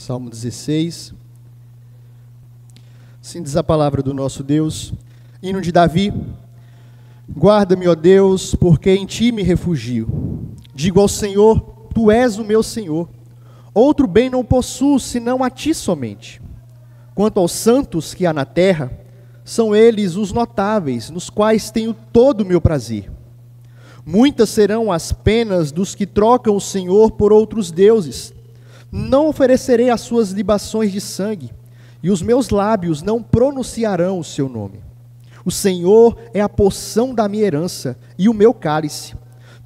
Salmo 16. Assim diz a palavra do nosso Deus. Hino de Davi. Guarda-me, ó Deus, porque em ti me refugio. Digo ao Senhor, tu és o meu Senhor. Outro bem não possuo, senão a ti somente. Quanto aos santos que há na terra, são eles os notáveis, nos quais tenho todo o meu prazer. Muitas serão as penas dos que trocam o Senhor por outros deuses. Não oferecerei as suas libações de sangue, e os meus lábios não pronunciarão o seu nome. O Senhor é a porção da minha herança e o meu cálice.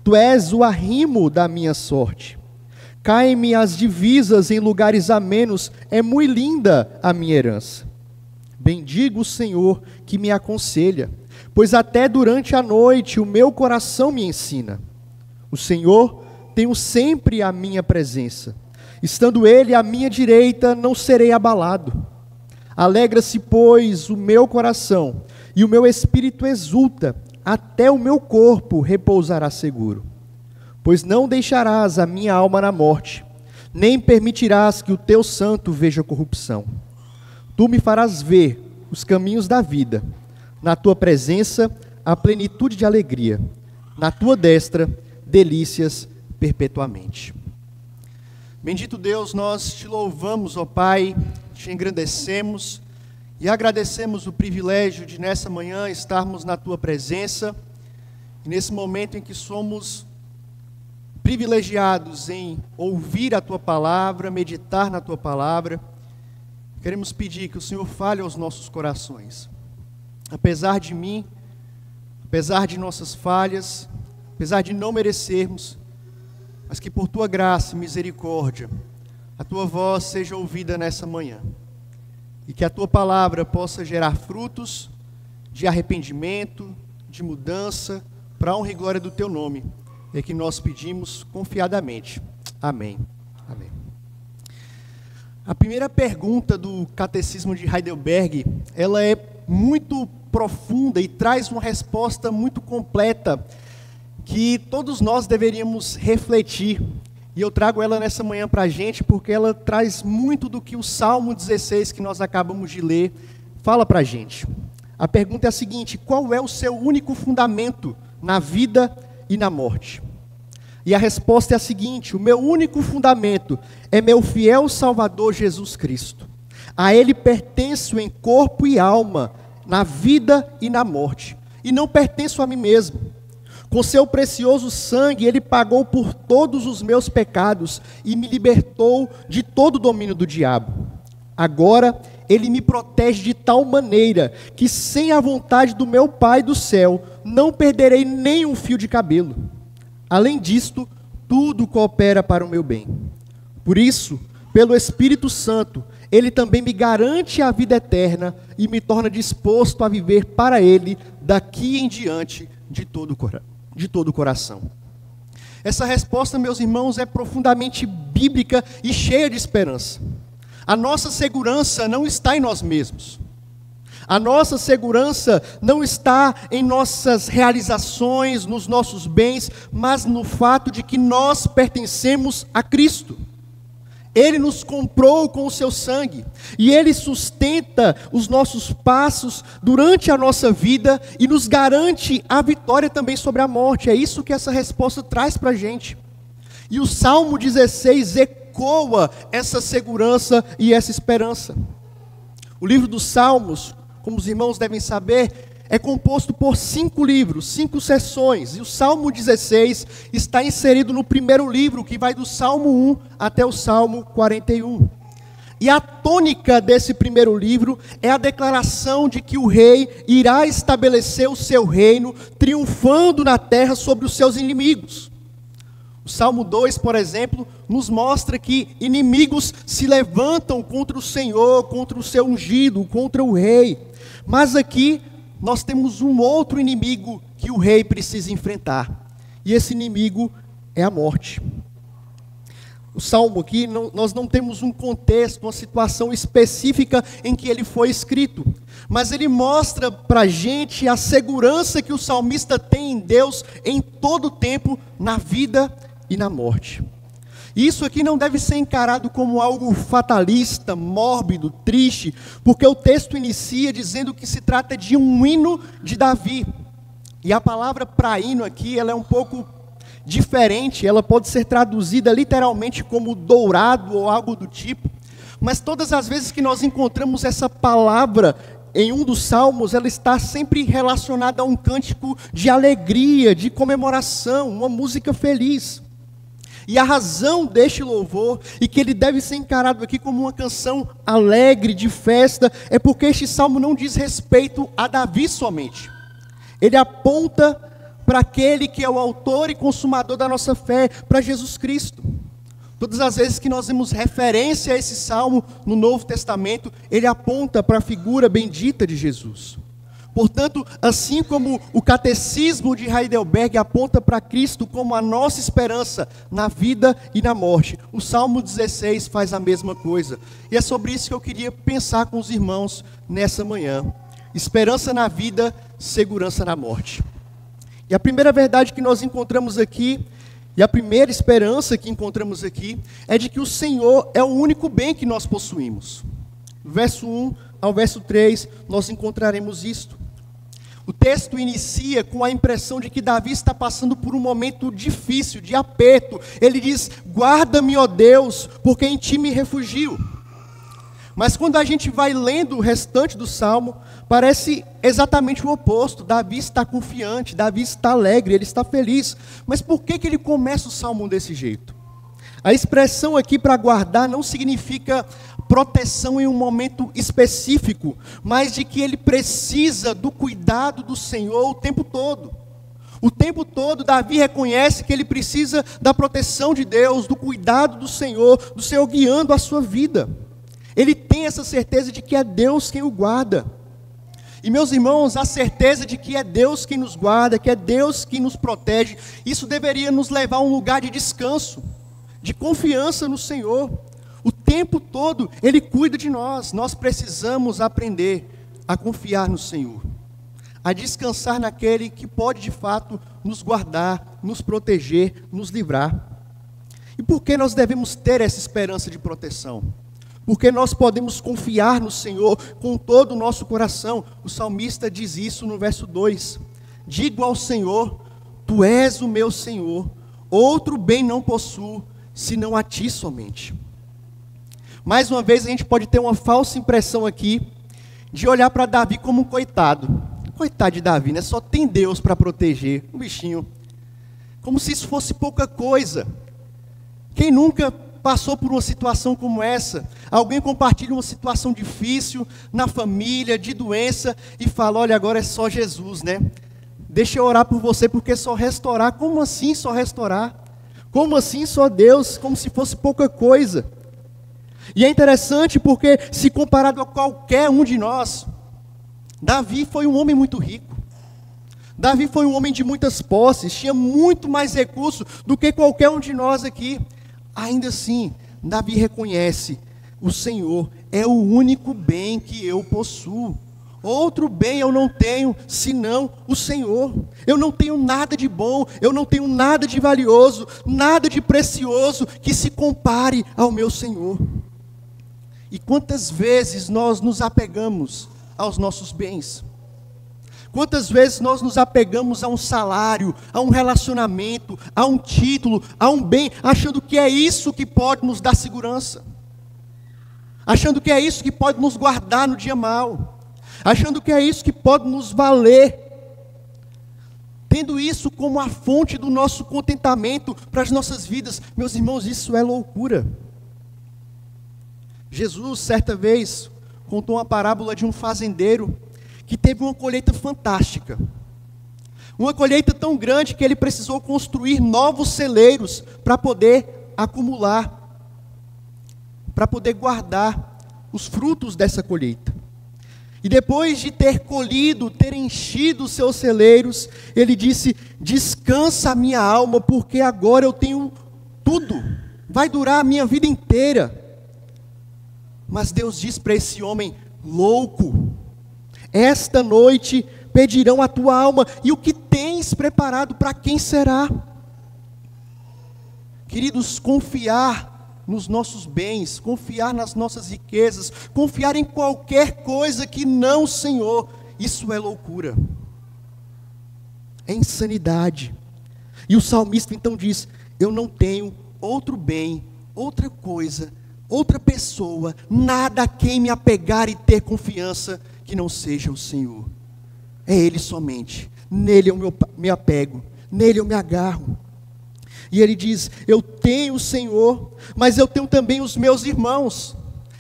Tu és o arrimo da minha sorte. Caem-me as divisas em lugares amenos, é muito linda a minha herança. Bendigo o Senhor que me aconselha, pois até durante a noite o meu coração me ensina. O Senhor tenho sempre a minha presença. Estando Ele à minha direita, não serei abalado. Alegra-se, pois, o meu coração, e o meu espírito exulta, até o meu corpo repousará seguro. Pois não deixarás a minha alma na morte, nem permitirás que o teu santo veja corrupção. Tu me farás ver os caminhos da vida. Na tua presença, a plenitude de alegria. Na tua destra, delícias perpetuamente. Bendito Deus, nós te louvamos, ó Pai, te engrandecemos e agradecemos o privilégio de nessa manhã estarmos na tua presença. E nesse momento em que somos privilegiados em ouvir a tua palavra, meditar na tua palavra, queremos pedir que o Senhor fale aos nossos corações. Apesar de mim, apesar de nossas falhas, apesar de não merecermos, mas que por tua graça e misericórdia, a tua voz seja ouvida nessa manhã. E que a tua palavra possa gerar frutos de arrependimento, de mudança, para a honra e glória do teu nome. É que nós pedimos confiadamente. Amém. Amém. A primeira pergunta do Catecismo de Heidelberg, ela é muito profunda e traz uma resposta muito completa, que todos nós deveríamos refletir. E eu trago ela nessa manhã para a gente, porque ela traz muito do que o Salmo 16, que nós acabamos de ler, fala para a gente. A pergunta é a seguinte: qual é o seu único fundamento na vida e na morte? E a resposta é a seguinte: o meu único fundamento é meu fiel Salvador Jesus Cristo. A Ele pertenço em corpo e alma, na vida e na morte, e não pertenço a mim mesmo. Com seu precioso sangue, Ele pagou por todos os meus pecados e me libertou de todo o domínio do diabo. Agora, Ele me protege de tal maneira que, sem a vontade do meu Pai do céu, não perderei nem um fio de cabelo. Além disto, tudo coopera para o meu bem. Por isso, pelo Espírito Santo, Ele também me garante a vida eterna e me torna disposto a viver para Ele daqui em diante de todo o coração. Essa resposta, meus irmãos, é profundamente bíblica e cheia de esperança. A nossa segurança não está em nós mesmos. A nossa segurança não está em nossas realizações, nos nossos bens, mas no fato de que nós pertencemos a Cristo. Ele nos comprou com o seu sangue, e Ele sustenta os nossos passos durante a nossa vida e nos garante a vitória também sobre a morte. É isso que essa resposta traz para a gente. E o Salmo 16 ecoa essa segurança e essa esperança. O livro dos Salmos, como os irmãos devem saber, é composto por 5 livros, 5 seções, e o Salmo 16 está inserido no primeiro livro, que vai do Salmo 1 até o Salmo 41. E a tônica desse primeiro livro é a declaração de que o rei irá estabelecer o seu reino, triunfando na terra sobre os seus inimigos. O Salmo 2, por exemplo, nos mostra que inimigos se levantam contra o Senhor, contra o seu ungido, contra o rei. Mas aqui nós temos um outro inimigo que o rei precisa enfrentar. E esse inimigo é a morte. O Salmo aqui, nós não temos um contexto, uma situação específica em que ele foi escrito. Mas ele mostra para a gente a segurança que o salmista tem em Deus em todo o tempo, na vida e na morte. E isso aqui não deve ser encarado como algo fatalista, mórbido, triste, porque o texto inicia dizendo que se trata de um hino de Davi. E a palavra para hino aqui, ela é um pouco diferente, ela pode ser traduzida literalmente como dourado ou algo do tipo. Mas todas as vezes que nós encontramos essa palavra em um dos salmos, ela está sempre relacionada a um cântico de alegria, de comemoração, uma música feliz. E a razão deste louvor, e que ele deve ser encarado aqui como uma canção alegre, de festa, é porque este salmo não diz respeito a Davi somente. Ele aponta para aquele que é o autor e consumador da nossa fé, para Jesus Cristo. Todas as vezes que nós vemos referência a esse salmo no Novo Testamento, ele aponta para a figura bendita de Jesus. Portanto, assim como o catecismo de Heidelberg aponta para Cristo como a nossa esperança na vida e na morte, o Salmo 16 faz a mesma coisa. E é sobre isso que eu queria pensar com os irmãos nessa manhã. Esperança na vida, segurança na morte. E a primeira verdade que nós encontramos aqui, e a primeira esperança que encontramos aqui, é de que o Senhor é o único bem que nós possuímos. Verso 1 ao verso 3, nós encontraremos isto. O texto inicia com a impressão de que Davi está passando por um momento difícil, de aperto. Ele diz: guarda-me, ó Deus, porque em ti me refugio. Mas quando a gente vai lendo o restante do salmo, parece exatamente o oposto. Davi está confiante, Davi está alegre, ele está feliz. Mas por que ele começa o salmo desse jeito? A expressão aqui para guardar não significa proteção em um momento específico, mas de que ele precisa do cuidado do Senhor o tempo todo. O tempo todo Davi reconhece que ele precisa da proteção de Deus, do cuidado do Senhor guiando a sua vida. Ele tem essa certeza de que é Deus quem o guarda. E meus irmãos, a certeza de que é Deus quem nos guarda, que é Deus quem nos protege, isso deveria nos levar a um lugar de descanso, de confiança no Senhor. O tempo todo Ele cuida de nós. Nós precisamos aprender a confiar no Senhor, a descansar naquele que pode de fato nos guardar, nos proteger, nos livrar. E por que nós devemos ter essa esperança de proteção? Porque nós podemos confiar no Senhor com todo o nosso coração. O salmista diz isso no verso 2. Digo ao Senhor: Tu és o meu Senhor, outro bem não possuo, senão a Ti somente. Mais uma vez a gente pode ter uma falsa impressão aqui, de olhar para Davi como um coitado. Coitado de Davi, né? Só tem Deus para proteger, um bichinho. Como se isso fosse pouca coisa. Quem nunca passou por uma situação como essa? Alguém compartilha uma situação difícil na família, de doença, e fala: olha, agora é só Jesus, né? Deixa eu orar por você, porque só restaurar. Como assim só restaurar? Como assim só Deus? Como se fosse pouca coisa. E é interessante porque, se comparado a qualquer um de nós, Davi foi um homem muito rico. Davi foi um homem de muitas posses, tinha muito mais recursos do que qualquer um de nós aqui. Ainda assim, Davi reconhece: o Senhor é o único bem que eu possuo. Outro bem eu não tenho, senão o Senhor. Eu não tenho nada de bom, eu não tenho nada de valioso, nada de precioso que se compare ao meu Senhor. E quantas vezes nós nos apegamos aos nossos bens? Quantas vezes nós nos apegamos a um salário, a um relacionamento, a um título, a um bem, achando que é isso que pode nos dar segurança, achando que é isso que pode nos guardar no dia mau, achando que é isso que pode nos valer, tendo isso como a fonte do nosso contentamento para as nossas vidas. Meus irmãos, isso é loucura. Jesus, certa vez, contou uma parábola de um fazendeiro que teve uma colheita fantástica. Uma colheita tão grande que ele precisou construir novos celeiros para poder acumular, para poder guardar os frutos dessa colheita. E depois de ter colhido, ter enchido os seus celeiros, ele disse: descansa a minha alma, porque agora eu tenho tudo, vai durar a minha vida inteira. Mas Deus diz para esse homem: louco, esta noite pedirão a tua alma, e o que tens preparado para quem será? Queridos, confiar nos nossos bens, confiar nas nossas riquezas, confiar em qualquer coisa que não o Senhor, isso é loucura, é insanidade. E o salmista então diz: eu não tenho outro bem, outra coisa, outra pessoa, nada a quem me apegar e ter confiança que não seja o Senhor. É Ele somente, nele eu me apego, nele eu me agarro. E ele diz: eu tenho o Senhor, mas eu tenho também os meus irmãos.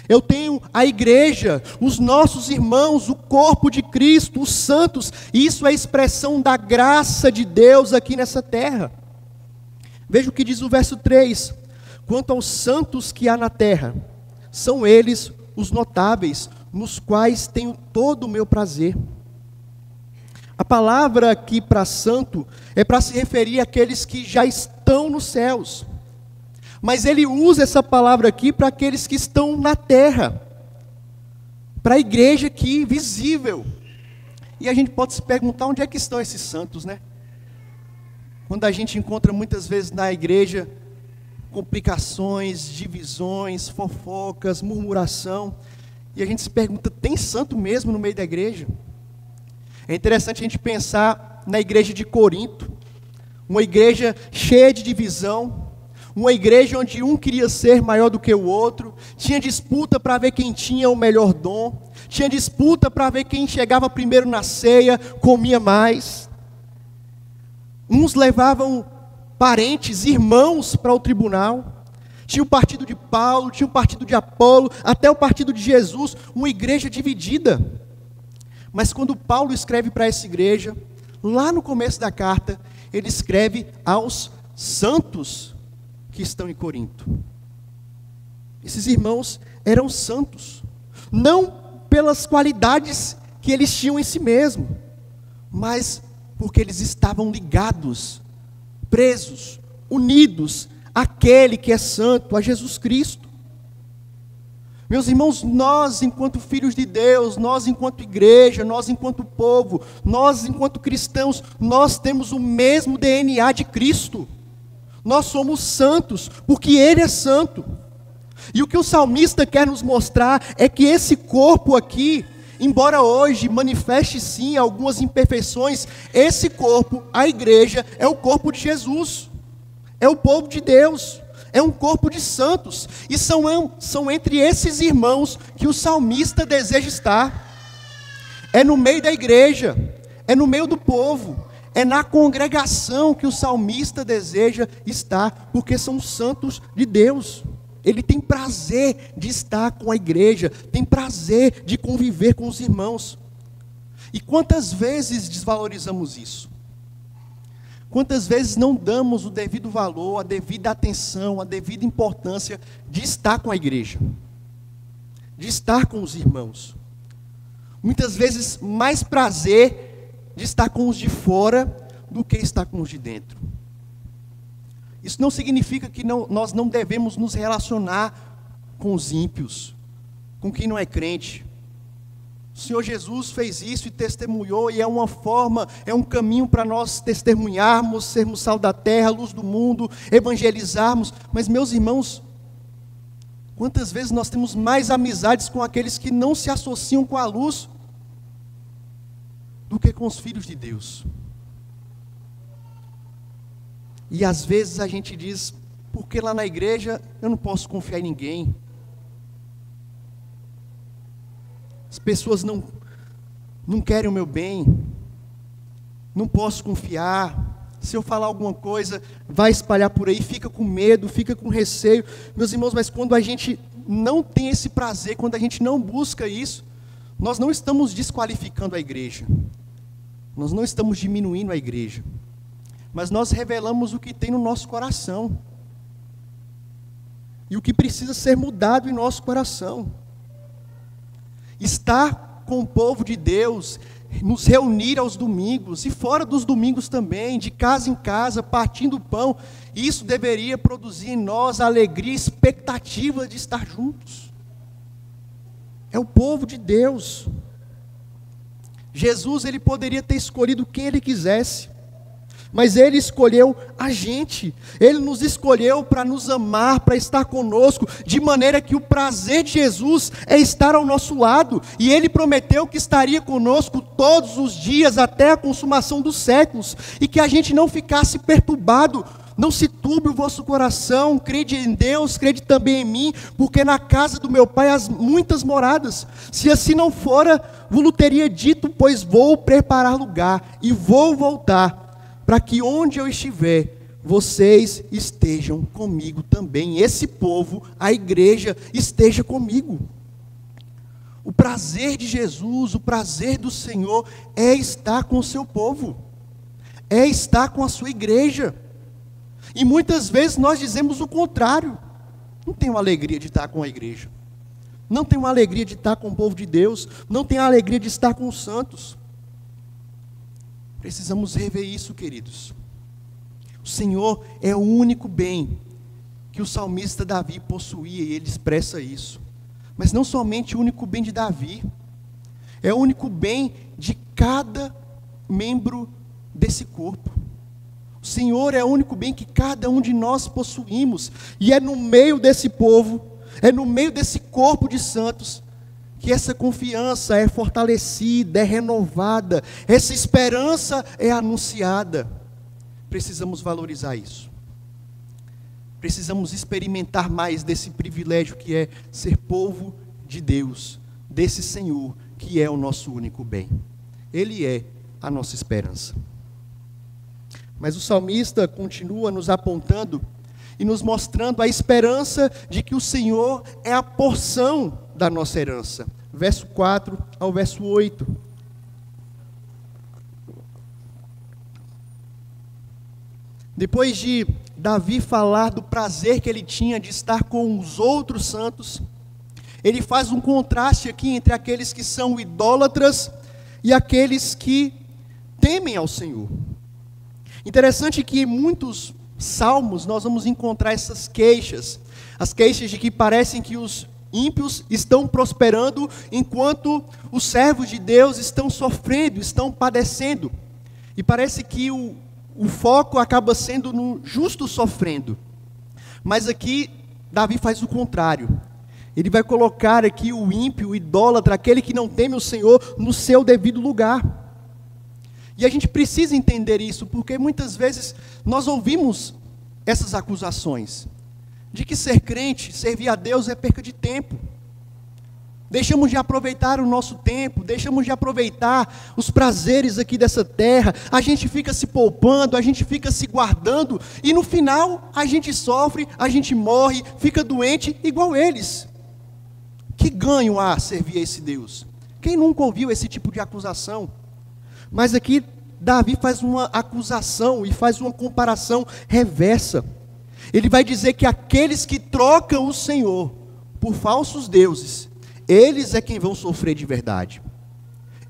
Eu tenho a igreja, os nossos irmãos, o corpo de Cristo, os santos. Isso é a expressão da graça de Deus aqui nessa terra. Veja o que diz o verso 3: quanto aos santos que há na terra, são eles os notáveis, nos quais tenho todo o meu prazer. A palavra aqui para santo é para se referir àqueles que já estão nos céus. Mas ele usa essa palavra aqui para aqueles que estão na terra, para a igreja aqui visível. E a gente pode se perguntar: onde é que estão esses santos, né? Quando a gente encontra muitas vezes na igreja complicações, divisões, fofocas, murmuração, e a gente se pergunta: tem santo mesmo no meio da igreja? É interessante a gente pensar na igreja de Corinto, uma igreja cheia de divisão, uma igreja onde um queria ser maior do que o outro, tinha disputa para ver quem tinha o melhor dom, tinha disputa para ver quem chegava primeiro na ceia, comia mais. Uns levavam parentes, irmãos para o tribunal. Tinha o partido de Paulo, tinha o partido de Apolo, até o partido de Jesus, uma igreja dividida. Mas quando Paulo escreve para essa igreja, lá no começo da carta, ele escreve aos santos que estão em Corinto. Esses irmãos eram santos, não pelas qualidades que eles tinham em si mesmos, mas porque eles estavam ligados, presos, unidos àquele que é santo, a Jesus Cristo. Meus irmãos, nós enquanto filhos de Deus, nós enquanto igreja, nós enquanto povo, nós enquanto cristãos, nós temos o mesmo DNA de Cristo. Nós somos santos, porque Ele é santo. E o que o salmista quer nos mostrar é que esse corpo aqui, embora hoje manifeste sim algumas imperfeições, esse corpo, a igreja, é o corpo de Jesus, é o povo de Deus, é um corpo de santos, e são entre esses irmãos que o salmista deseja estar. É no meio da igreja, é no meio do povo, é na congregação que o salmista deseja estar, porque são santos de Deus. Ele tem prazer de estar com a igreja, tem prazer de conviver com os irmãos. E quantas vezes desvalorizamos isso? Quantas vezes não damos o devido valor, a devida atenção, a devida importância de estar com a igreja, de estar com os irmãos? Muitas vezes mais prazer de estar com os de fora do que estar com os de dentro. Isso não significa que nós não devemos nos relacionar com os ímpios, com quem não é crente. O Senhor Jesus fez isso e testemunhou, e é uma forma, é um caminho para nós testemunharmos, sermos sal da terra, luz do mundo, evangelizarmos. Mas, meus irmãos, quantas vezes nós temos mais amizades com aqueles que não se associam com a luz do que com os filhos de Deus? E às vezes a gente diz: porque lá na igreja eu não posso confiar em ninguém. As pessoas não querem o meu bem, não posso confiar. Se eu falar alguma coisa, vai espalhar por aí, fica com medo, fica com receio. Meus irmãos, mas quando a gente não tem esse prazer, quando a gente não busca isso, nós não estamos desqualificando a igreja, nós não estamos diminuindo a igreja, mas nós revelamos o que tem no nosso coração, e o que precisa ser mudado em nosso coração. Estar com o povo de Deus, nos reunir aos domingos, e fora dos domingos também, de casa em casa, partindo o pão, isso deveria produzir em nós a alegria e expectativa de estar juntos. É o povo de Deus. Jesus, ele poderia ter escolhido quem ele quisesse, mas Ele escolheu a gente. Ele nos escolheu para nos amar, para estar conosco, de maneira que o prazer de Jesus é estar ao nosso lado, e Ele prometeu que estaria conosco todos os dias, até a consumação dos séculos, e que a gente não ficasse perturbado. Não se turbe o vosso coração, crede em Deus, crede também em mim, porque na casa do meu Pai há muitas moradas. Se assim não fora, vos teria dito, pois vou preparar lugar, e vou voltar, para que onde eu estiver, vocês estejam comigo também. Esse povo, a igreja, esteja comigo. O prazer de Jesus, o prazer do Senhor, é estar com o seu povo, é estar com a sua igreja. E muitas vezes nós dizemos o contrário. Não tenho alegria de estar com a igreja, não tenho alegria de estar com o povo de Deus, não tenho alegria de estar com os santos. Precisamos rever isso, queridos. O Senhor é o único bem que o salmista Davi possuía, e ele expressa isso. Mas não somente o único bem de Davi, é o único bem de cada membro desse corpo. O Senhor é o único bem que cada um de nós possuímos, e é no meio desse povo, é no meio desse corpo de santos, que essa confiança é fortalecida, é renovada, essa esperança é anunciada. Precisamos valorizar isso. Precisamos experimentar mais desse privilégio que é ser povo de Deus, desse Senhor, que é o nosso único bem. Ele é a nossa esperança. Mas o salmista continua nos apontando e nos mostrando a esperança de que o Senhor é a porção da nossa herança. Verso 4 ao verso 8. Depois de Davi falar do prazer que ele tinha de estar com os outros santos, ele faz um contraste aqui entre aqueles que são idólatras e aqueles que temem ao Senhor. Interessante que em muitos salmos nós vamos encontrar essas queixas, as queixas de que parecem que os ímpios estão prosperando, enquanto os servos de Deus estão sofrendo, estão padecendo, e parece que o foco acaba sendo no justo sofrendo. Mas aqui Davi faz o contrário. Ele vai colocar aqui o ímpio, o idólatra, aquele que não teme o Senhor, no seu devido lugar. E a gente precisa entender isso, porque muitas vezes nós ouvimos essas acusações de que ser crente, servir a Deus é perca de tempo. Deixamos de aproveitar o nosso tempo, deixamos de aproveitar os prazeres aqui dessa terra, a gente fica se poupando, a gente fica se guardando, e no final a gente sofre, a gente morre, fica doente igual eles. Que ganho há servir a esse Deus? Quem nunca ouviu esse tipo de acusação? Mas aqui Davi faz uma acusação e faz uma comparação reversa. Ele vai dizer que aqueles que trocam o Senhor por falsos deuses, eles é quem vão sofrer de verdade.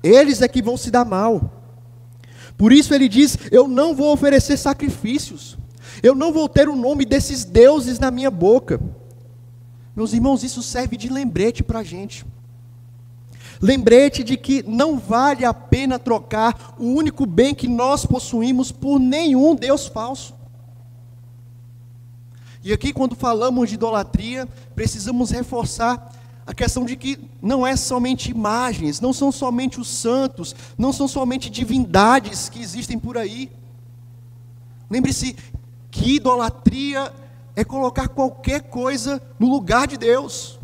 Eles é que vão se dar mal. Por isso ele diz: eu não vou oferecer sacrifícios, eu não vou ter o nome desses deuses na minha boca. Meus irmãos, isso serve de lembrete para a gente. Lembrete de que não vale a pena trocar o único bem que nós possuímos por nenhum Deus falso. E aqui, quando falamos de idolatria, precisamos reforçar a questão de que não é somente imagens, não são somente os santos, não são somente divindades que existem por aí. Lembre-se que idolatria é colocar qualquer coisa no lugar de Deus.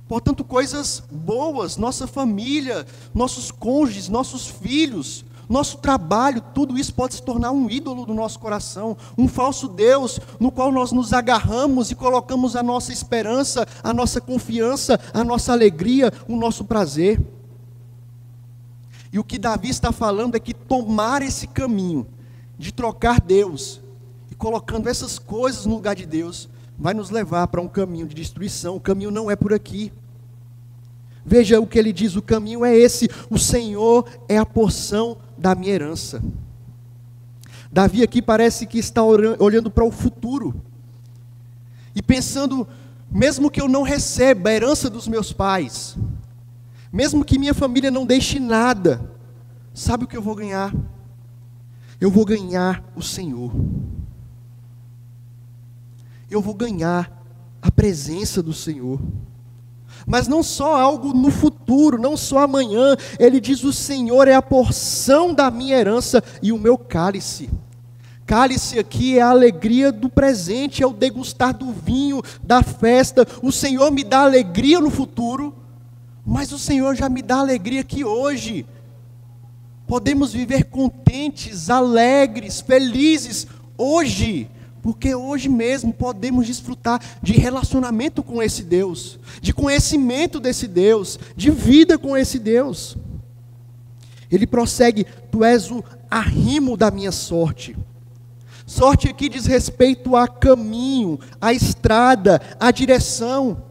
Portanto, coisas boas, nossa família, nossos cônjuges, nossos filhos, nosso trabalho, tudo isso pode se tornar um ídolo do nosso coração, um falso Deus, no qual nós nos agarramos e colocamos a nossa esperança, a nossa confiança, a nossa alegria, o nosso prazer. E o que Davi está falando é que tomar esse caminho de trocar Deus e colocando essas coisas no lugar de Deus, vai nos levar para um caminho de destruição. O caminho não é por aqui. Veja o que ele diz: o caminho é esse, o Senhor é a porção da minha herança. Davi aqui parece que está olhando para o futuro e pensando: mesmo que eu não receba a herança dos meus pais, mesmo que minha família não deixe nada, sabe o que eu vou ganhar? eu vou ganhar o Senhor. Eu vou ganhar a presença do Senhor. Mas não só algo no futuro, não só amanhã. Ele diz: o Senhor é a porção da minha herança e o meu cálice. Cálice aqui é a alegria do presente, é o degustar do vinho, da festa. O Senhor me dá alegria no futuro, mas o Senhor já me dá alegria aqui hoje. Podemos viver contentes, alegres, felizes hoje, porque hoje mesmo podemos desfrutar de relacionamento com esse Deus, de conhecimento desse Deus, de vida com esse Deus. Ele prossegue: tu és o arrimo da minha sorte. Sorte aqui diz respeito a caminho, a estrada, a direção.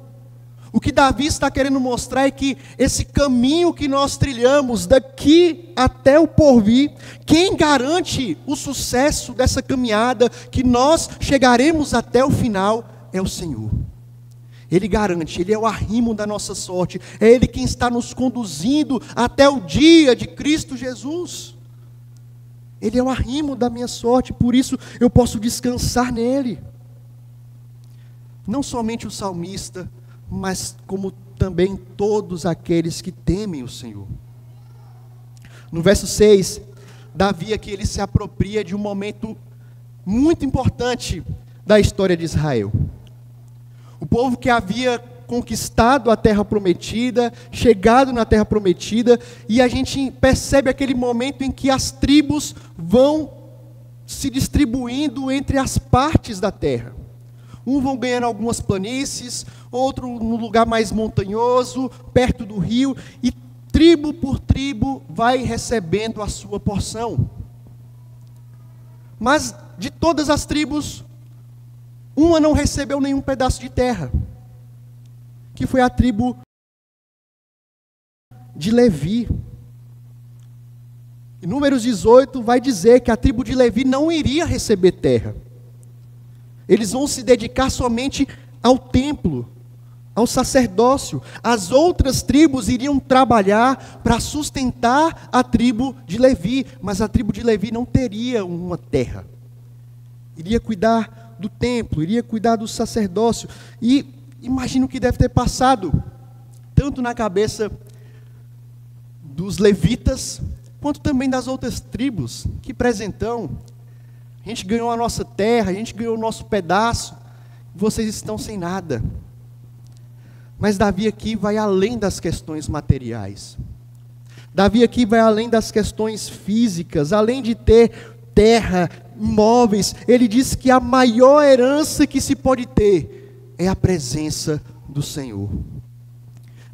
O que Davi está querendo mostrar é que esse caminho que nós trilhamos daqui até o porvir, quem garante o sucesso dessa caminhada, que nós chegaremos até o final, é o Senhor. Ele garante, Ele é o arrimo da nossa sorte, é Ele quem está nos conduzindo até o dia de Cristo Jesus. Ele é o arrimo da minha sorte, por isso eu posso descansar nele. Não somente o salmista, mas como também todos aqueles que temem o Senhor. No verso 6, Davi aqui ele se apropria de um momento muito importante da história de Israel. O povo que havia conquistado a terra prometida, chegado na terra prometida, e a gente percebe aquele momento em que as tribos vão se distribuindo entre as partes da terra. Um vão ganhando algumas planícies, outro no lugar mais montanhoso, perto do rio, e tribo por tribo vai recebendo a sua porção. Mas de todas as tribos, uma não recebeu nenhum pedaço de terra, que foi a tribo de Levi. Em Números 18 vai dizer que a tribo de Levi não iria receber terra. Eles vão se dedicar somente ao templo, ao sacerdócio. As outras tribos iriam trabalhar para sustentar a tribo de Levi, mas a tribo de Levi não teria uma terra. Iria cuidar do templo, iria cuidar do sacerdócio. E imagino que deve ter passado tanto na cabeça dos levitas, quanto também das outras tribos. Que presentão! A gente ganhou a nossa terra, a gente ganhou o nosso pedaço, vocês estão sem nada. Mas Davi aqui vai além das questões materiais. Davi aqui vai além das questões físicas, além de ter terra, imóveis. Ele diz que a maior herança que se pode ter é a presença do Senhor.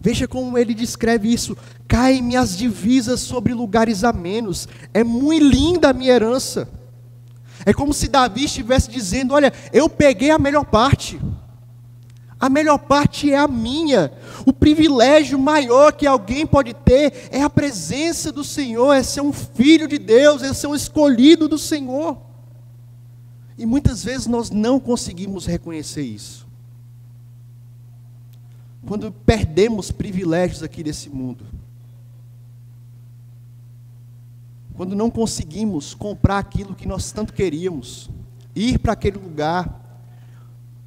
Veja como ele descreve isso: caem-me as divisas sobre lugares amenos, é muito linda a minha herança. É como se Davi estivesse dizendo: olha, eu peguei a melhor parte é a minha. O privilégio maior que alguém pode ter é a presença do Senhor, é ser um filho de Deus, é ser um escolhido do Senhor. E muitas vezes nós não conseguimos reconhecer isso. Quando perdemos privilégios aqui desse mundo, quando não conseguimos comprar aquilo que nós tanto queríamos, ir para aquele lugar,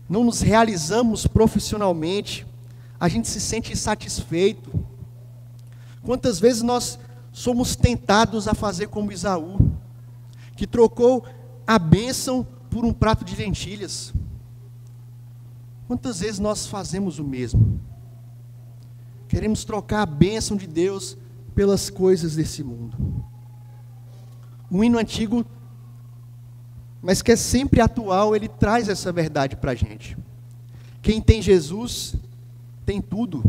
não nos realizamos profissionalmente, a gente se sente insatisfeito. Quantas vezes nós somos tentados a fazer como Esaú, que trocou a bênção por um prato de lentilhas? Quantas vezes nós fazemos o mesmo? Queremos trocar a bênção de Deus pelas coisas desse mundo. Um hino antigo, mas que é sempre atual, ele traz essa verdade para a gente. Quem tem Jesus, tem tudo.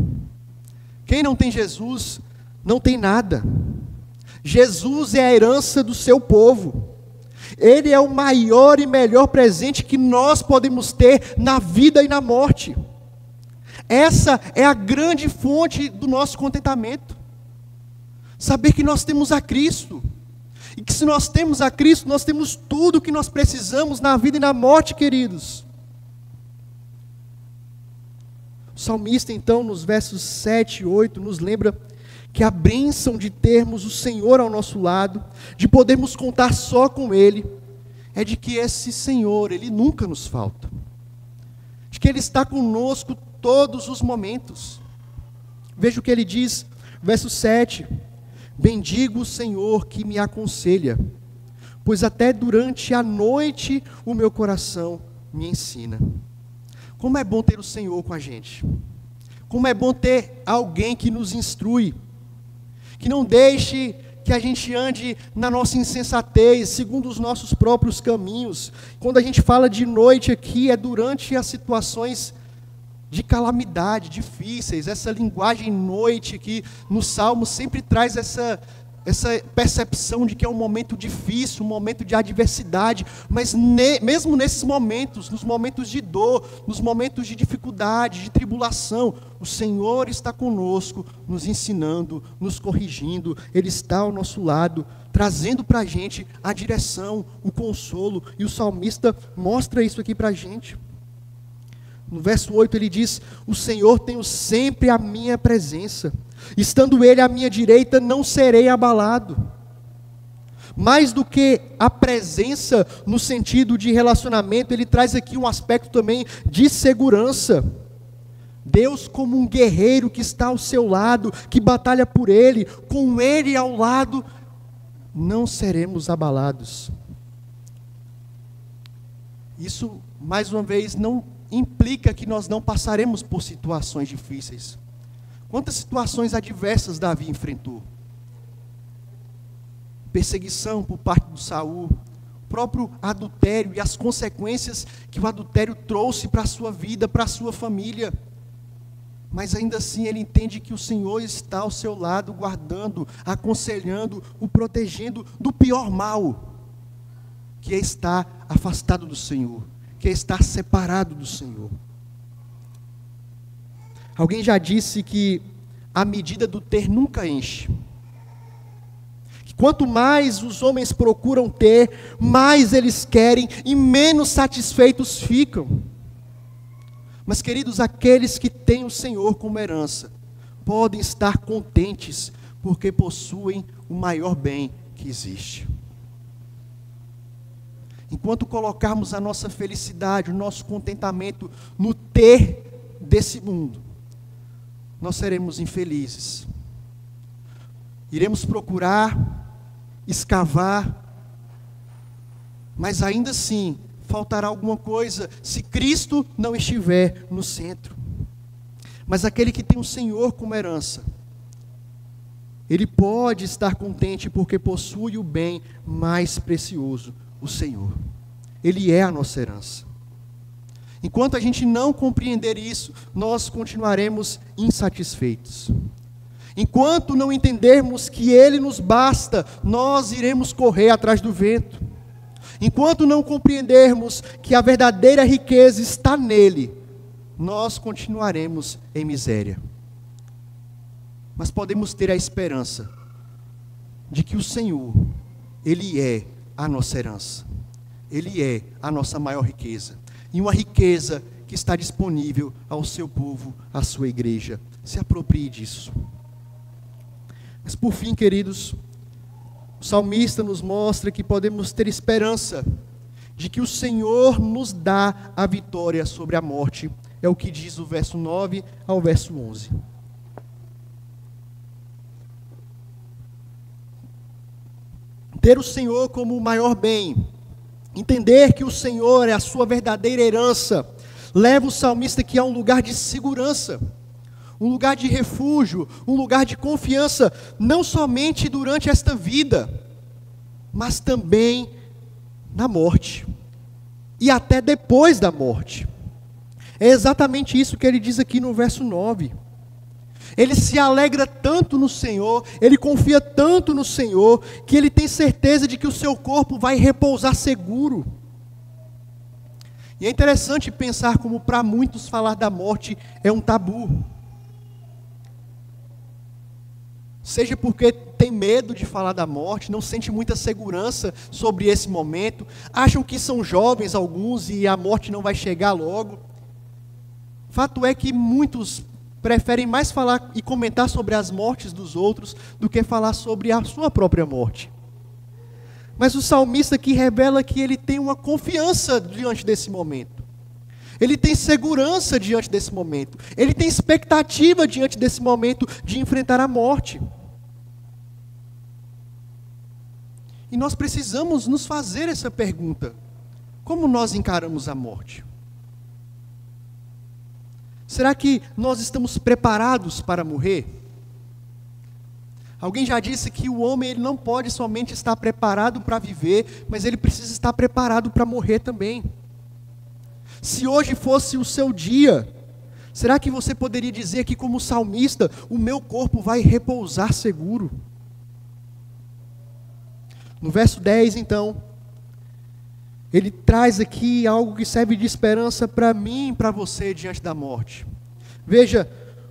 Quem não tem Jesus, não tem nada. Jesus é a herança do seu povo. Ele é o maior e melhor presente que nós podemos ter na vida e na morte. Essa é a grande fonte do nosso contentamento. Saber que nós temos a Cristo. E que se nós temos a Cristo, nós temos tudo o que nós precisamos na vida e na morte, queridos. O salmista, então, nos versos 7 e 8, nos lembra que a bênção de termos o Senhor ao nosso lado, de podermos contar só com Ele, é de que esse Senhor, Ele nunca nos falta, de que Ele está conosco todos os momentos. Veja o que Ele diz, verso 7, bendigo o Senhor que me aconselha, pois até durante a noite o meu coração me ensina. Como é bom ter o Senhor com a gente, como é bom ter alguém que nos instrui, que não deixe que a gente ande na nossa insensatez, segundo os nossos próprios caminhos. Quando a gente fala de noite aqui, é durante as situações de calamidade, difíceis. Essa linguagem noite aqui no Salmo sempre traz essa percepção de que é um momento difícil, um momento de adversidade, mas mesmo nesses momentos, nos momentos de dor, nos momentos de dificuldade, de tribulação, o Senhor está conosco, nos ensinando, nos corrigindo, Ele está ao nosso lado, trazendo para a gente a direção, o consolo, e o salmista mostra isso aqui para a gente. No verso 8 ele diz, o Senhor tem sempre a minha presença, estando Ele à minha direita, não serei abalado. Mais do que a presença no sentido de relacionamento, ele traz aqui um aspecto também de segurança. Deus como um guerreiro que está ao seu lado, que batalha por Ele, com Ele ao lado, não seremos abalados. Isso, mais uma vez, não implica que nós não passaremos por situações difíceis. Quantas situações adversas Davi enfrentou? Perseguição por parte de Saul, o próprio adultério e as consequências que o adultério trouxe para a sua vida, para a sua família. Mas ainda assim ele entende que o Senhor está ao seu lado, guardando, aconselhando, o protegendo do pior mal, que é estar afastado do Senhor, que é estar separado do Senhor. Alguém já disse que a medida do ter nunca enche. Que quanto mais os homens procuram ter, mais eles querem e menos satisfeitos ficam. Mas, queridos, aqueles que têm o Senhor como herança, podem estar contentes, porque possuem o maior bem que existe. Enquanto colocarmos a nossa felicidade, o nosso contentamento no ter desse mundo, nós seremos infelizes. Iremos procurar, escavar, mas ainda assim faltará alguma coisa se Cristo não estiver no centro. Mas aquele que tem o Senhor como herança, ele pode estar contente porque possui o bem mais precioso, o Senhor. Ele é a nossa herança. Enquanto a gente não compreender isso, nós continuaremos insatisfeitos. Enquanto não entendermos que Ele nos basta, nós iremos correr atrás do vento. Enquanto não compreendermos que a verdadeira riqueza está nele, nós continuaremos em miséria. Mas podemos ter a esperança de que o Senhor, Ele é a nossa herança. Ele é a nossa maior riqueza. E uma riqueza que está disponível ao seu povo, à sua igreja. Se aproprie disso. Mas por fim, queridos, o salmista nos mostra que podemos ter esperança de que o Senhor nos dá a vitória sobre a morte. É o que diz o verso 9 ao verso 11. Ter o Senhor como o maior bem, entender que o Senhor é a sua verdadeira herança, leva o salmista aqui a um lugar de segurança, um lugar de refúgio, um lugar de confiança, não somente durante esta vida, mas também na morte, e até depois da morte. É exatamente isso que ele diz aqui no verso 9. Ele se alegra tanto no Senhor, ele confia tanto no Senhor, que ele tem certeza de que o seu corpo vai repousar seguro. E é interessante pensar como para muitos falar da morte é um tabu. Seja porque tem medo de falar da morte, não sente muita segurança sobre esse momento, acham que são jovens alguns e a morte não vai chegar logo. Fato é que muitos preferem mais falar e comentar sobre as mortes dos outros do que falar sobre a sua própria morte. Mas o salmista aqui revela que ele tem uma confiança diante desse momento. Ele tem segurança diante desse momento. Ele tem expectativa diante desse momento de enfrentar a morte. E nós precisamos nos fazer essa pergunta: como nós encaramos a morte? Será que nós estamos preparados para morrer? Alguém já disse que o homem ele não pode somente estar preparado para viver, mas ele precisa estar preparado para morrer também. Se hoje fosse o seu dia, será que você poderia dizer que, como salmista, o meu corpo vai repousar seguro? No verso 10, então, ele traz aqui algo que serve de esperança para mim e para você diante da morte. Veja: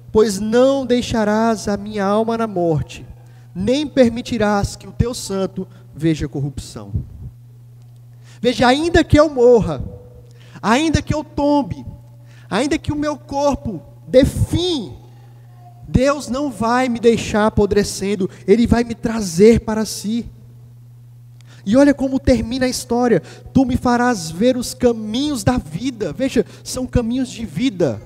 pois não deixarás a minha alma na morte, nem permitirás que o teu santo veja corrupção. Veja, ainda que eu morra, ainda que eu tombe, ainda que o meu corpo dê fim, Deus não vai me deixar apodrecendo, Ele vai me trazer para si. E olha como termina a história: tu me farás ver os caminhos da vida. Veja, são caminhos de vida,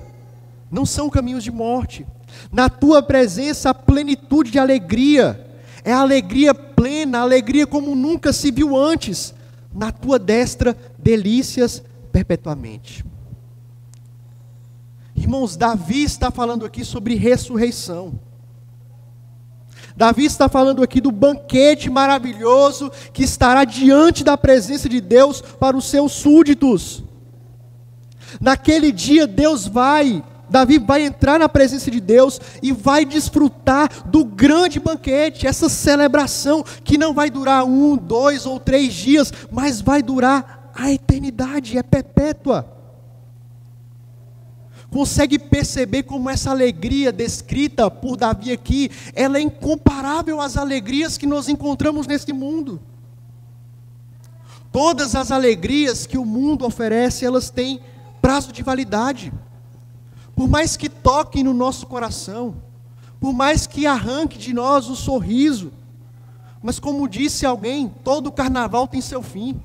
não são caminhos de morte. Na tua presença a plenitude de alegria, é a alegria plena, a alegria como nunca se viu antes. Na tua destra delícias perpetuamente. Irmãos, Davi está falando aqui sobre ressurreição. Davi está falando aqui do banquete maravilhoso que estará diante da presença de Deus para os seus súditos. Naquele dia Davi vai entrar na presença de Deus e vai desfrutar do grande banquete, essa celebração que não vai durar 1, 2 ou 3 dias, mas vai durar a eternidade, é perpétua. Consegue perceber como essa alegria descrita por Davi aqui, ela é incomparável às alegrias que nós encontramos neste mundo. Todas as alegrias que o mundo oferece, elas têm prazo de validade. Por mais que toquem no nosso coração, por mais que arranque de nós o sorriso, mas como disse alguém, todo carnaval tem seu fim.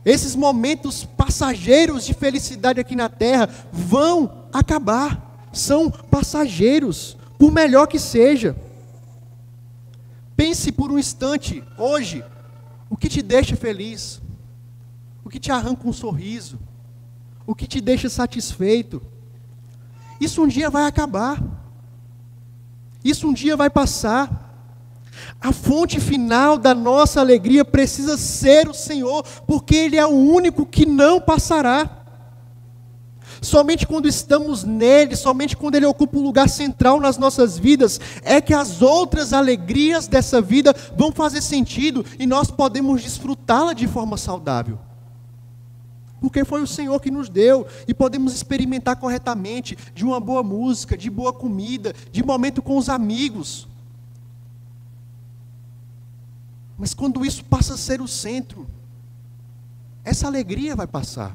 Esses momentos passageiros de felicidade aqui na terra vão acabar, são passageiros, por melhor que seja. Pense por um instante, hoje, o que te deixa feliz, o que te arranca um sorriso, o que te deixa satisfeito. Isso um dia vai acabar, isso um dia vai passar. A fonte final da nossa alegria precisa ser o Senhor, porque Ele é o único que não passará. Somente quando estamos nele, somente quando Ele ocupa um lugar central nas nossas vidas, é que as outras alegrias dessa vida vão fazer sentido e nós podemos desfrutá-la de forma saudável. Porque foi o Senhor que nos deu e podemos experimentar corretamente de uma boa música, de boa comida, de momento com os amigos. Mas quando isso passa a ser o centro, essa alegria vai passar.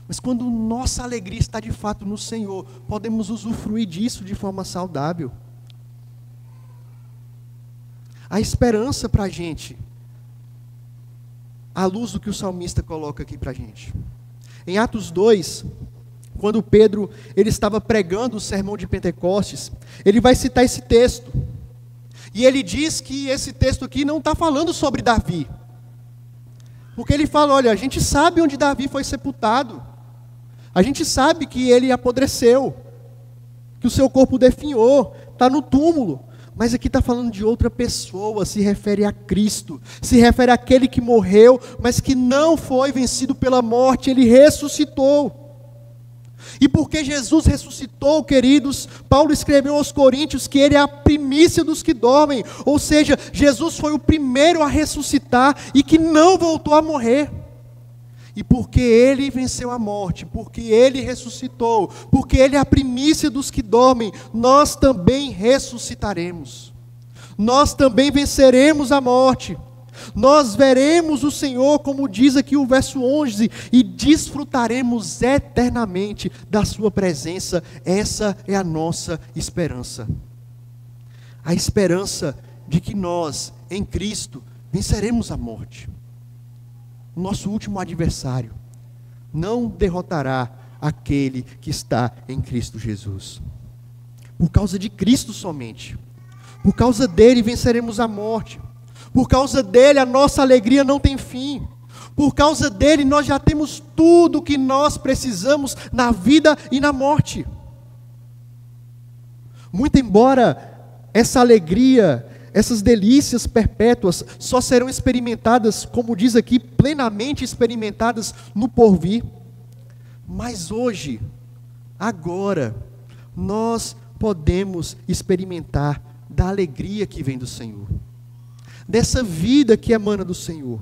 Mas quando nossa alegria está de fato no Senhor, podemos usufruir disso de forma saudável. A esperança para a gente, à luz do que o salmista coloca aqui para a gente. Em Atos 2, quando Pedro ele estava pregando o sermão de Pentecostes, ele vai citar esse texto. E ele diz que esse texto aqui não está falando sobre Davi. Porque ele fala, olha, a gente sabe onde Davi foi sepultado. A gente sabe que ele apodreceu, que o seu corpo definhou, está no túmulo. Mas aqui está falando de outra pessoa, se refere a Cristo. Se refere àquele que morreu, mas que não foi vencido pela morte, ele ressuscitou. E porque Jesus ressuscitou, queridos, Paulo escreveu aos Coríntios que Ele é a primícia dos que dormem. Ou seja, Jesus foi o primeiro a ressuscitar e que não voltou a morrer. E porque Ele venceu a morte, porque Ele ressuscitou, porque Ele é a primícia dos que dormem, nós também ressuscitaremos. Nós também venceremos a morte. Nós veremos o Senhor, como diz aqui o verso 11, e desfrutaremos eternamente da sua presença. Essa é a nossa esperança. A esperança de que nós, em Cristo, venceremos a morte. O nosso último adversário não derrotará aquele que está em Cristo Jesus. Por causa de Cristo somente. Por causa dele venceremos a morte. Por causa dele a nossa alegria não tem fim. Por causa dele nós já temos tudo o que nós precisamos na vida e na morte. Muito embora essa alegria, essas delícias perpétuas só serão experimentadas, como diz aqui, plenamente experimentadas no porvir. Mas hoje, agora, nós podemos experimentar da alegria que vem do Senhor, dessa vida que emana do Senhor,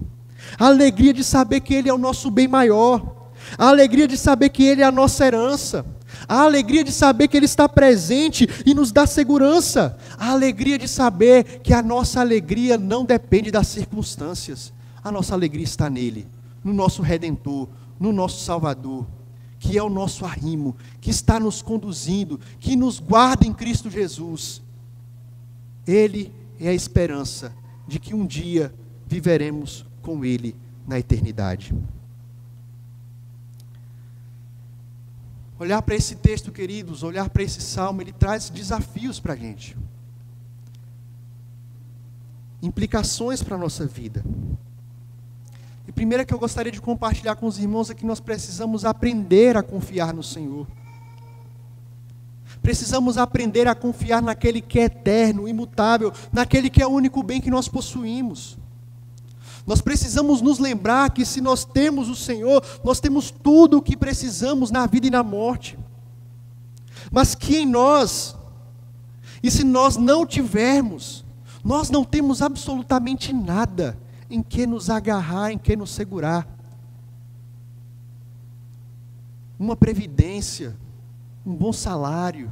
a alegria de saber que Ele é o nosso bem maior, a alegria de saber que Ele é a nossa herança, a alegria de saber que Ele está presente e nos dá segurança, a alegria de saber que a nossa alegria não depende das circunstâncias, a nossa alegria está nele, no nosso Redentor, no nosso Salvador, que é o nosso arrimo, que está nos conduzindo, que nos guarda em Cristo Jesus. Ele é a esperança de que um dia viveremos com Ele na eternidade. Olhar para esse texto, queridos, olhar para esse salmo, ele traz desafios para a gente. Implicações para a nossa vida. E primeiro que eu gostaria de compartilhar com os irmãos é que nós precisamos aprender a confiar no Senhor. Precisamos aprender a confiar naquele que é eterno, imutável, naquele que é o único bem que nós possuímos. Nós precisamos nos lembrar que se nós temos o Senhor, nós temos tudo o que precisamos na vida e na morte. Mas que em nós, e se nós não tivermos, nós não temos absolutamente nada em que nos agarrar, em que nos segurar. Uma previdência, um bom salário,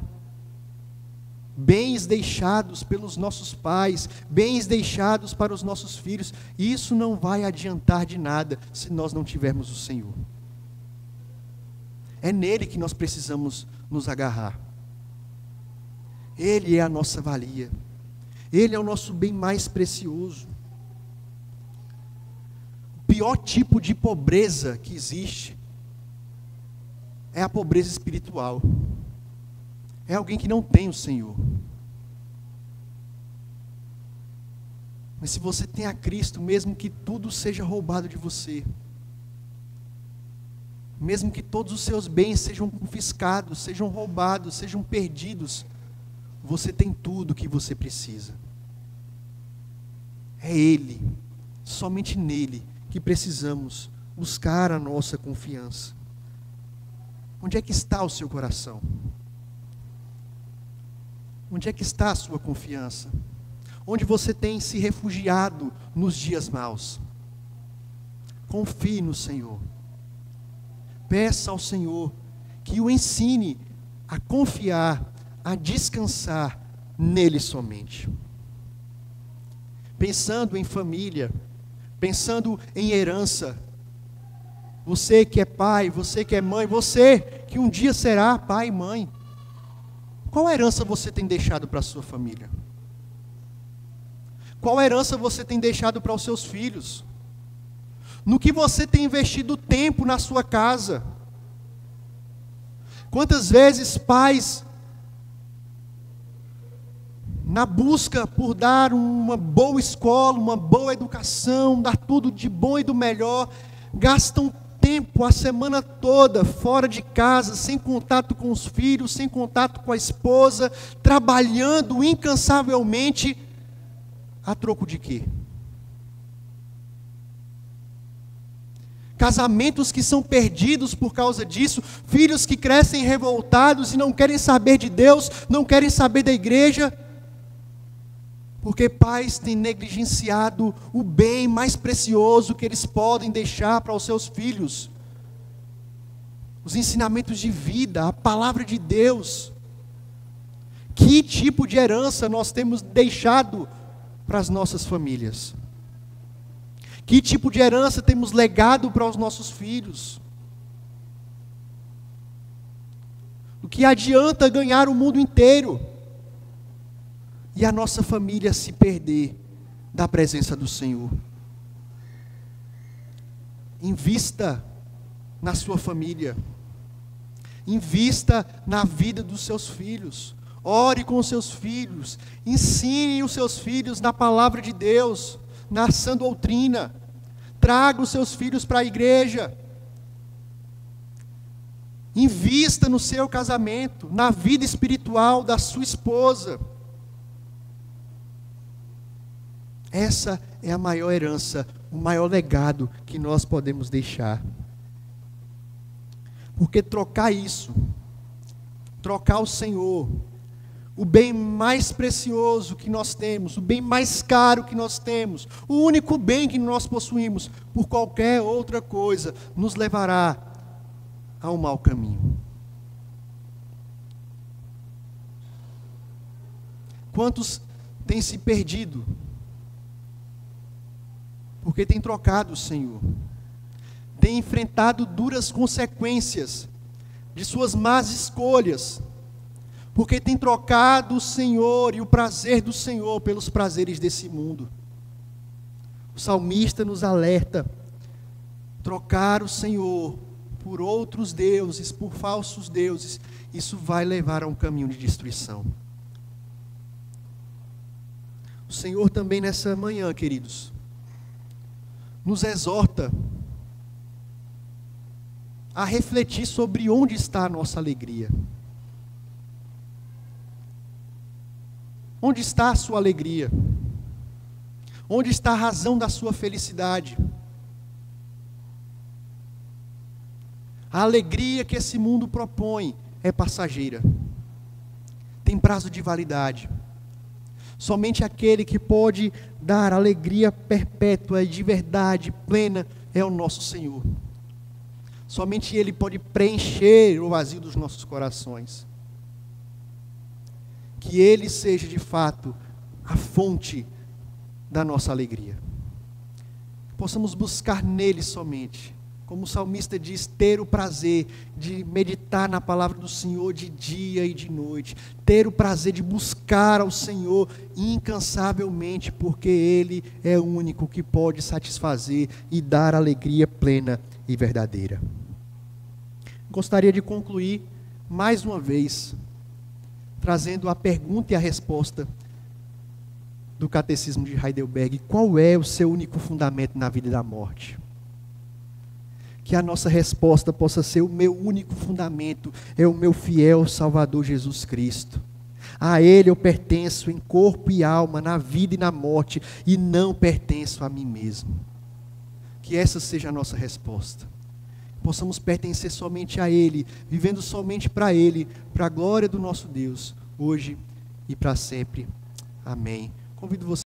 bens deixados pelos nossos pais, bens deixados para os nossos filhos, isso não vai adiantar de nada se nós não tivermos o Senhor. É nele que nós precisamos nos agarrar. Ele é a nossa valia, Ele é o nosso bem mais precioso. O pior tipo de pobreza que existe é a pobreza espiritual. É alguém que não tem o Senhor. Mas se você tem a Cristo, mesmo que tudo seja roubado de você, mesmo que todos os seus bens sejam confiscados, sejam roubados, sejam perdidos, você tem tudo o que você precisa. É Ele, somente nele, que precisamos buscar a nossa confiança. Onde é que está o seu coração? Onde é que está a sua confiança? Onde você tem se refugiado nos dias maus? Confie no Senhor. Peça ao Senhor que o ensine a confiar, a descansar nele somente. Pensando em família, pensando em herança, você que é pai, você que é mãe, você que um dia será pai e mãe, qual herança você tem deixado para a sua família? Qual herança você tem deixado para os seus filhos? No que você tem investido tempo na sua casa? Quantas vezes pais, na busca por dar uma boa escola, uma boa educação, dar tudo de bom e do melhor, gastam tempo, a semana toda, fora de casa, sem contato com os filhos, sem contato com a esposa, trabalhando incansavelmente, a troco de quê? Casamentos que são perdidos por causa disso, filhos que crescem revoltados e não querem saber de Deus, não querem saber da igreja, porque pais têm negligenciado o bem mais precioso que eles podem deixar para os seus filhos. Os ensinamentos de vida, a palavra de Deus. Que tipo de herança nós temos deixado para as nossas famílias? Que tipo de herança temos legado para os nossos filhos? O que adianta ganhar o mundo inteiro e a nossa família se perder da presença do Senhor? Invista na sua família. Invista na vida dos seus filhos. Ore com os seus filhos. Ensine os seus filhos na palavra de Deus, na sã doutrina. Traga os seus filhos para a igreja. Invista no seu casamento, na vida espiritual da sua esposa. Essa é a maior herança, o maior legado que nós podemos deixar. Porque trocar isso, trocar o Senhor, o bem mais precioso que nós temos, o bem mais caro que nós temos, o único bem que nós possuímos, por qualquer outra coisa, nos levará a um mau caminho. Quantos têm se perdido porque têm trocado o Senhor, têm enfrentado duras consequências de suas más escolhas, porque têm trocado o Senhor e o prazer do Senhor pelos prazeres desse mundo. O salmista nos alerta: trocar o Senhor por outros deuses, por falsos deuses, isso vai levar a um caminho de destruição. O Senhor também nessa manhã, queridos, nos exorta a refletir sobre onde está a nossa alegria. Onde está a sua alegria? Onde está a razão da sua felicidade? A alegria que esse mundo propõe é passageira. Tem prazo de validade. Somente aquele que pode dar alegria perpétua e de verdade plena é o nosso Senhor. Somente Ele pode preencher o vazio dos nossos corações. Que Ele seja de fato a fonte da nossa alegria. Que possamos buscar nele somente. Como o salmista diz, ter o prazer de meditar na palavra do Senhor de dia e de noite. Ter o prazer de buscar ao Senhor incansavelmente, porque Ele é o único que pode satisfazer e dar alegria plena e verdadeira. Gostaria de concluir mais uma vez, trazendo a pergunta e a resposta do Catecismo de Heidelberg. Qual é o seu único fundamento na vida e na morte? Que a nossa resposta possa ser: o meu único fundamento é o meu fiel Salvador Jesus Cristo. A Ele eu pertenço em corpo e alma, na vida e na morte, e não pertenço a mim mesmo. Que essa seja a nossa resposta. Possamos pertencer somente a Ele, vivendo somente para Ele, para a glória do nosso Deus, hoje e para sempre. Amém. Convido você